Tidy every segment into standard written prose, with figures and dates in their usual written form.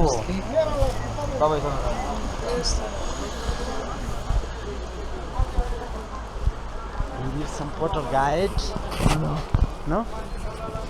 Bye-bye sana. We need some photo guide. No?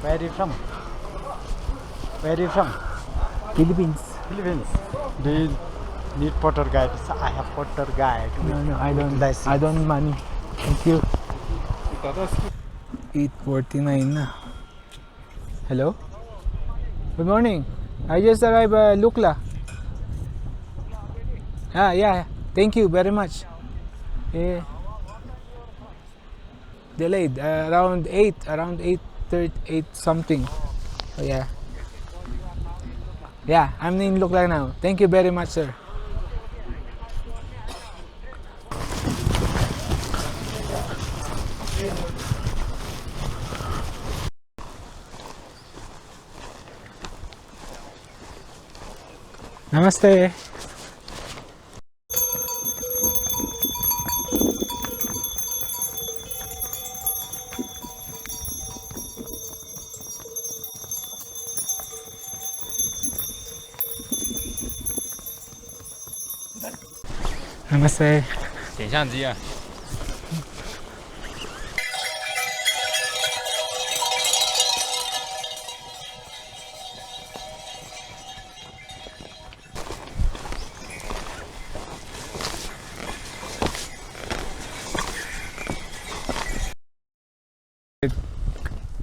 Where are you from? Where are you from? Philippines. Philippines. Do you need photo guide? So I have photo guide. No, I don't. License. I don't money. Thank you. 8:49 na. Hello? Good morning. I just arrived at Lukla. Yeah. Thank you very much. Delayed. Around 8:30, 8 something. Oh, yeah. Yeah, I'm in Lukla now. Thank you very much, sir. Namaste. Namaste. 点相机啊。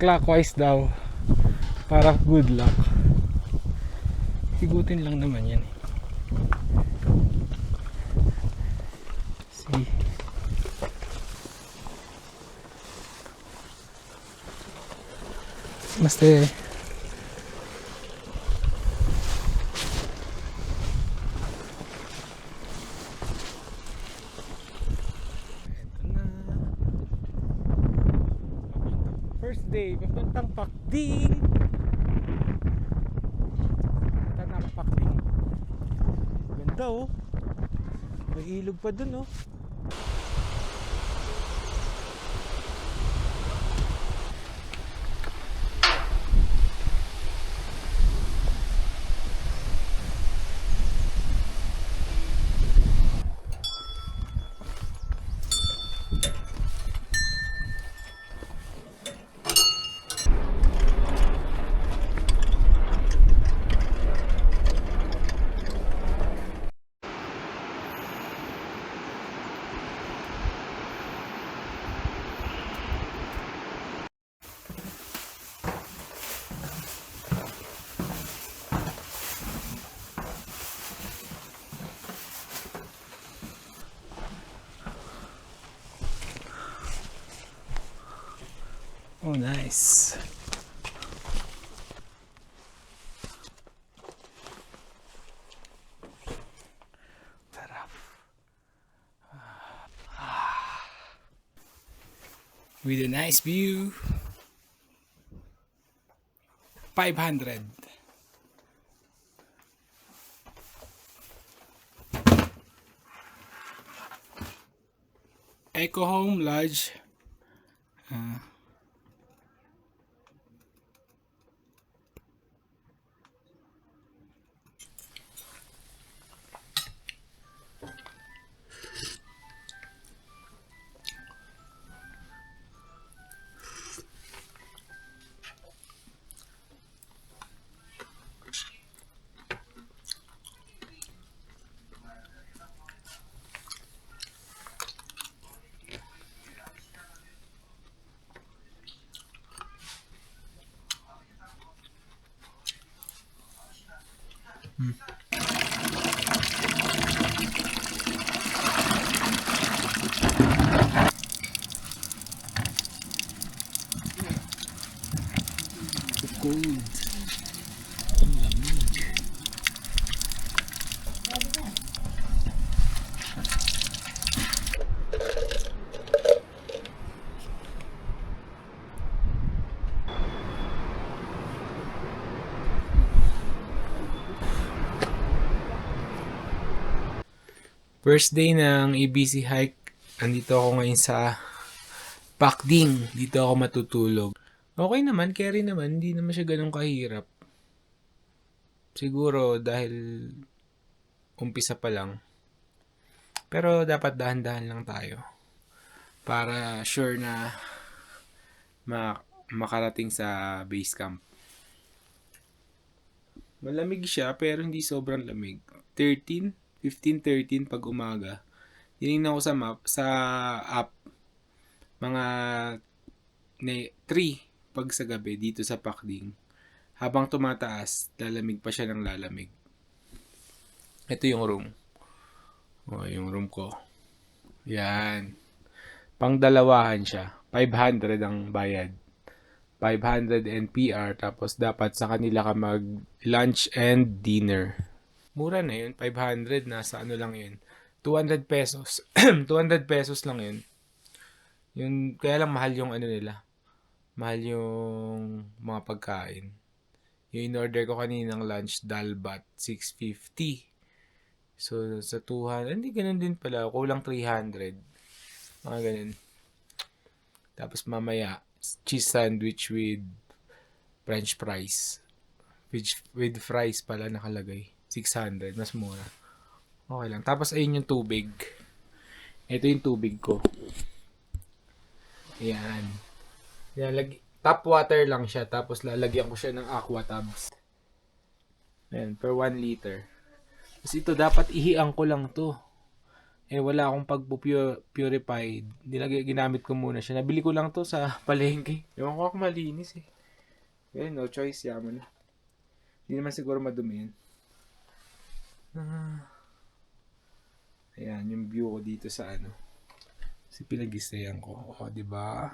Clockwise daw. Para good luck. Igutin lang naman yan. See. Namaste. First day, papuntang Pakding. Punta na ang Pakding. Ganda oh. May ilog pa dun oh. Oh, nice. With a nice view. 500. Eco Home Lodge. Cold. First day ng ABC hike. Andito ako ngayon sa Pakding. Dito ako matutulog. Okay naman, carry naman. Hindi naman siya ganun kahirap. Siguro dahil umpisa pa lang. Pero dapat dahan-dahan lang tayo para sure na makarating sa base camp. Malamig siya pero hindi sobrang lamig. 15-13 pag umaga. Tinignan ko sa map, sa app, mga 3 pag sa gabi dito sa Pakding. Habang tumataas, lalamig pa siya ng lalamig. Ito yung room. Yung room ko. Yan. Pangdalawahan siya. 500 ang bayad. 500 NPR. Tapos dapat sa kanila ka mag lunch and dinner. Mura na yun. 500. Nasa ano lang yun. 200 pesos. 200 pesos lang yun. Kaya lang mahal yung ano nila. Mahal yung mga pagkain. Yung in-order ko kaninang lunch, dalbat, 650. So, sa 200, hindi ganun din pala. Kulang 300. Mga ganun. Tapos mamaya, cheese sandwich with french fries. With fries pala nakalagay. 600. Mas mura. Okay lang. Tapos ayun yung tubig. Ito yung tubig ko. Ayan. Tap water lang siya. Tapos lalagyan ko siya ng aqua tabs. Ayan. Per 1 liter. Tapos ito, dapat ihiang ko lang to. Wala akong pag-purified. Ginamit ko muna siya. Nabili ko lang to sa palengke. Ewan ko kung malinis eh. No choice. Yaman na. Hindi naman siguro madumi yan. Ayan, yung view ko dito sa ano. Kasi pinag-isayan ko. O, diba?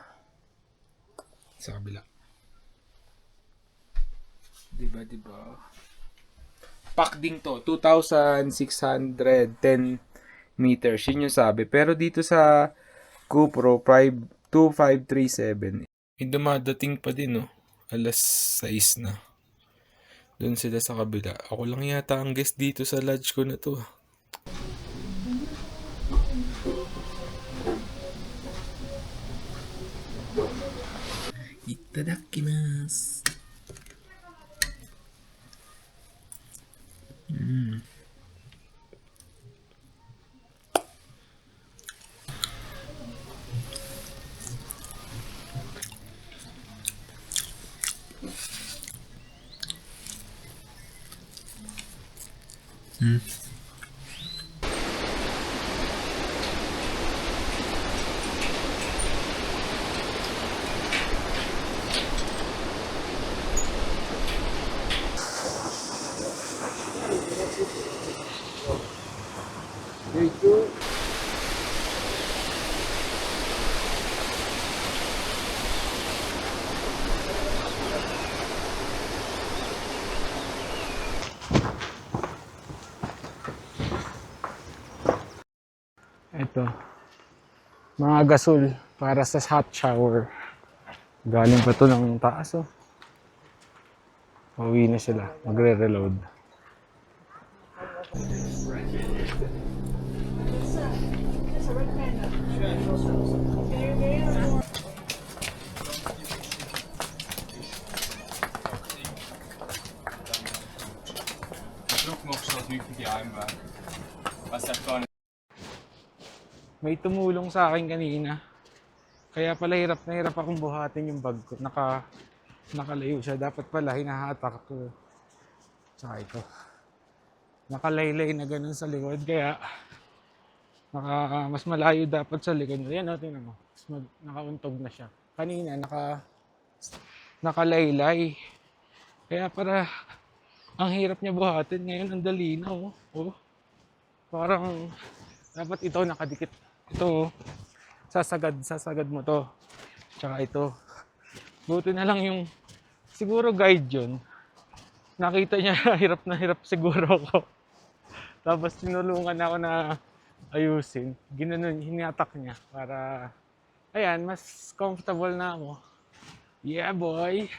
Sa kabila. Diba? Pakding to. 2,610 meters. Yun yung sabi. Pero dito sa GoPro 2537. May dumadating pa din, no? Alas 6 na. Doon sila sa kabila. Ako lang yata ang guest dito sa lodge ko na to. Itadakimasu. Ito, mga gasol para sa hot shower. Galing pa to ng taas, oh. Pauwi na sila, magre-reload. May tumulong sa akin kanina. Kaya pala hirap na hirap akong buhatin yung bag ko. Nakalayo siya. Dapat pala hinahatak ko. Tsaka ito. Nakalaylay na ganun sa likod. Kaya mas malayo dapat sa likod. Ayan, tingnan mo. Nakauntog na siya. Kanina nakalaylay. Kaya para ang hirap niya buhatin. Ngayon ang dali na, oh. Parang dapat ito nakadikit. Ito, sasagad mo to. Tsaka ito. Buti na lang yung, siguro guide yun. Nakita niya, hirap na hirap siguro ako. Tapos tinulungan ako na ayusin. Ginanon, hinatak niya para, ayan, mas comfortable na ako. Yeah, boy!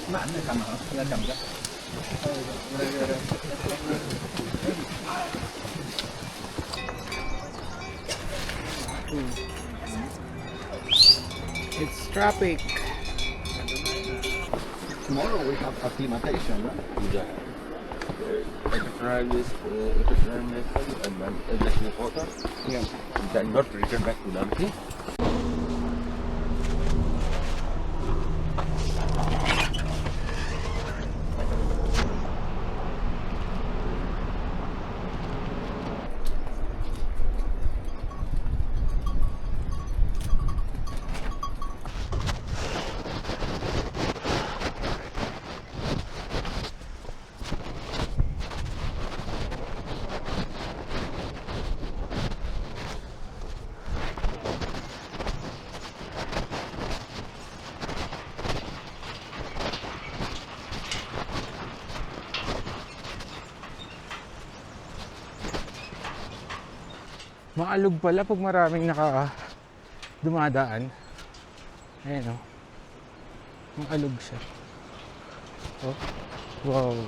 It's traffic. Tomorrow we have acclimatation, right? Yeah. Electronics, and then electric water. Yeah. And then not return back to Nampi. Maalog pala pag maraming dumadaan. Ayan o. Maalog siya. Oh. Wow.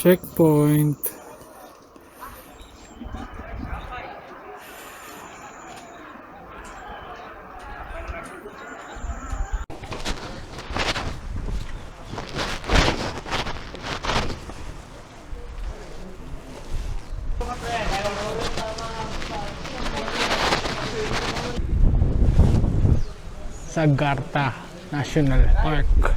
Checkpoint. Sagarta National Park.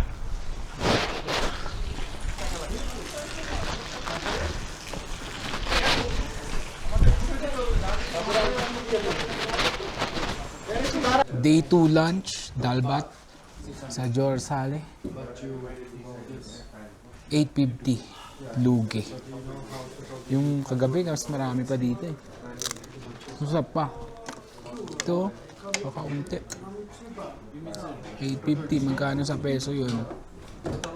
Day 2 lunch, dalbat sa Jorsale. 850 lugi. Yung kagabi mas marami pa dito eh. Masarap pa. Ito, kakaunti. 850, magkano sa peso yun?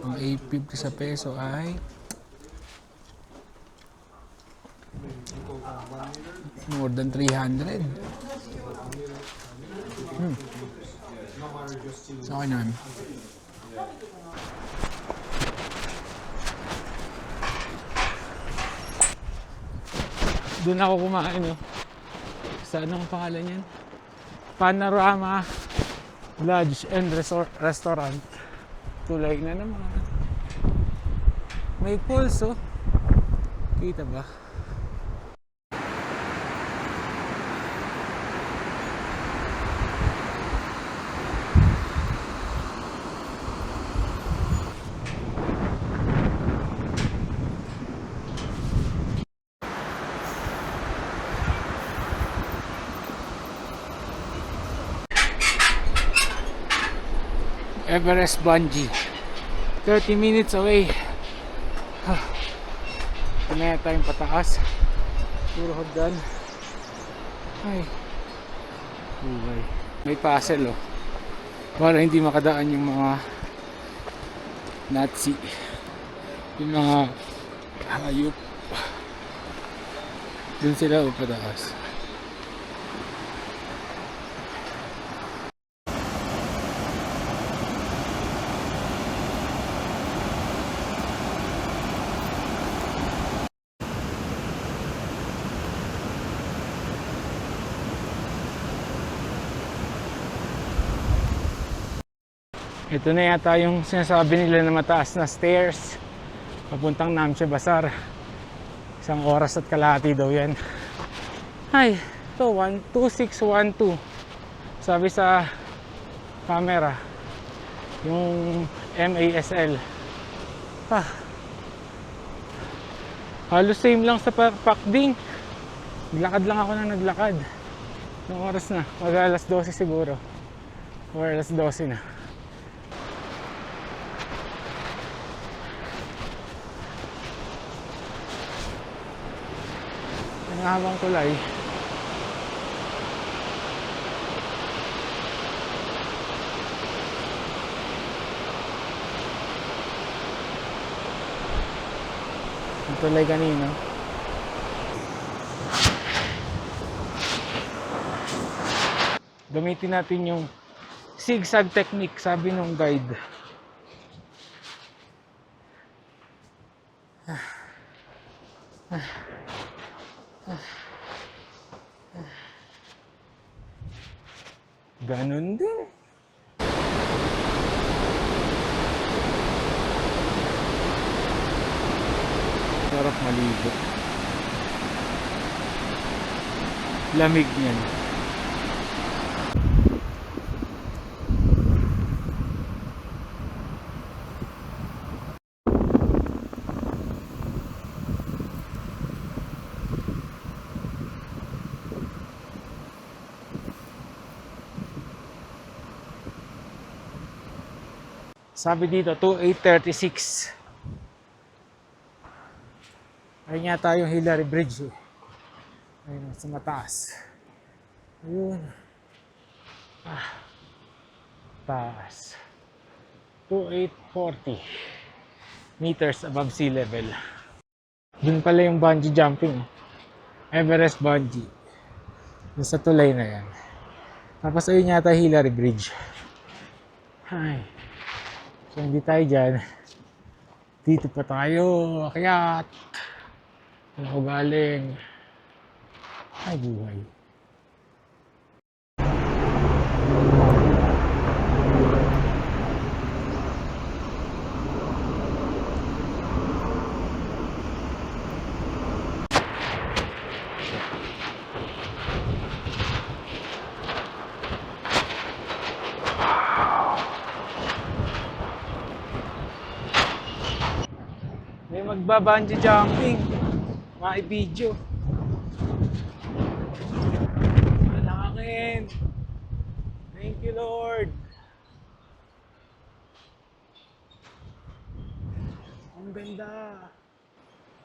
Ang 850 sa peso ay more than 300. Sa akin yan. Doon ako kumain, no? Sa anong pangalan yan? Panorama Lodge and Restaurant. Tulay na naman. May pulso. Kita ba? Everest Bungee, 30 minutes away. Pinaya tayong pataas, puro hagdan. Ay, buhay. May puzzle oh, para hindi makadaan yung mga Nazi, yung mga hayop. Dun sila pataas. Ito na yata yung sinasabi nila na mataas na stairs papuntang Namche Bazaar. 1 oras at kalahati daw yan. Ay, ito 12612 sabi sa camera, yung MASL. Halos same lang sa Pakding. Naglakad lang ako na naglakad. Yung oras na, mag alas 12 siguro or alas 12 na. Habang tulay. Ang tulay kanina. Gamitin natin yung zigzag technique, sabi nung guide. Ganun din. Sarap maligo. Lamig niyan. Sabi dito, 2836. Ayun yata yung Hillary Bridge. Ayun, sa mataas. Ayun. Taas. 2840 meters above sea level. Dun pala yung bungee jumping. Everest Bungee. Dun sa tulay na yan. Tapos ayun yata Hillary Bridge. Ay. So hindi tayo dyan. Dito pa tayo. Akyat. Ano ko galing? Ay buhay. May magba-bungee jumping. Mai-video. Malangin. Thank you, Lord. Ang ganda.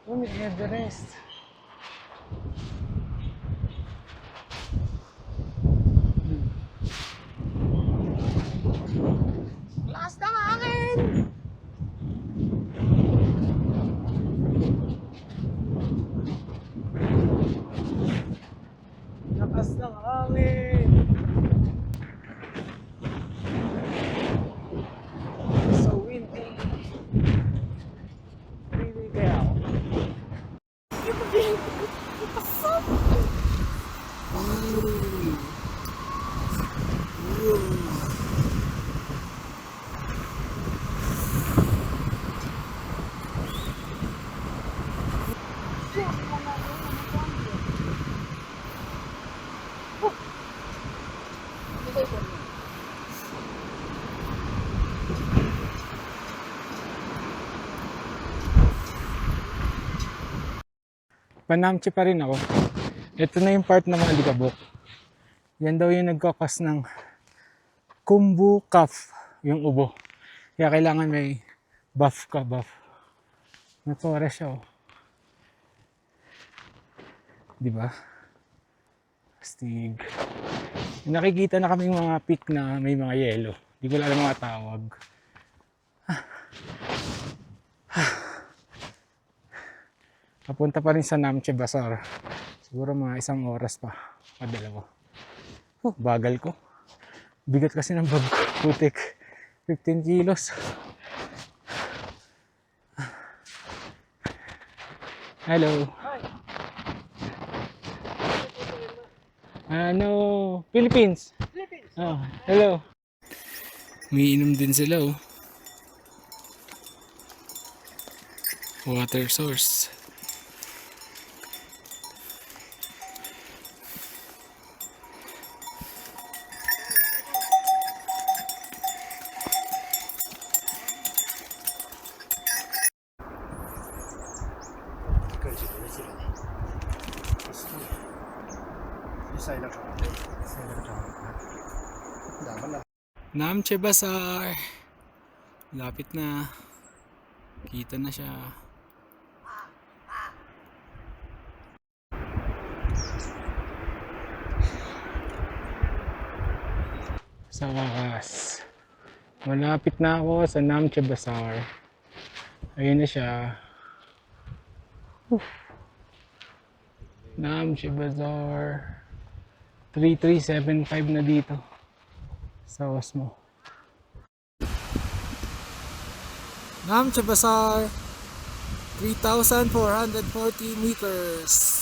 Oh, may Everest. Lakas ng hangin. Lakas ng hangin. So windy. Really kaya ako. Panamche pa rin ako. Ito na yung part ng mga alikabok. Yan daw yung nagkakos ng kumbu cough, yung ubo. Kaya kailangan may buff ka, buff. May forest siya, oh. Diba? Astig. Nakikita na kaming mga peak na may mga yelo. Di ko alam mga tawag. Papunta pa rin sa Namche Bazaar. Siguro mga 1 oras pa. O 2. Bagal ko. Bigat kasi ng bag ko. Putik. 15 kilos. Hello. Philippines. Oh, hello. Umiinom din sila, oh. Water source. Namche Bazaar. Lapit na. Kita na siya. Sa wakas. Malapit na ako sa Namche Bazaar. Ayun na siya. Namche Bazaar. 3375 na dito. Sa Osmo. Namche Bazaar. 3,440 meters.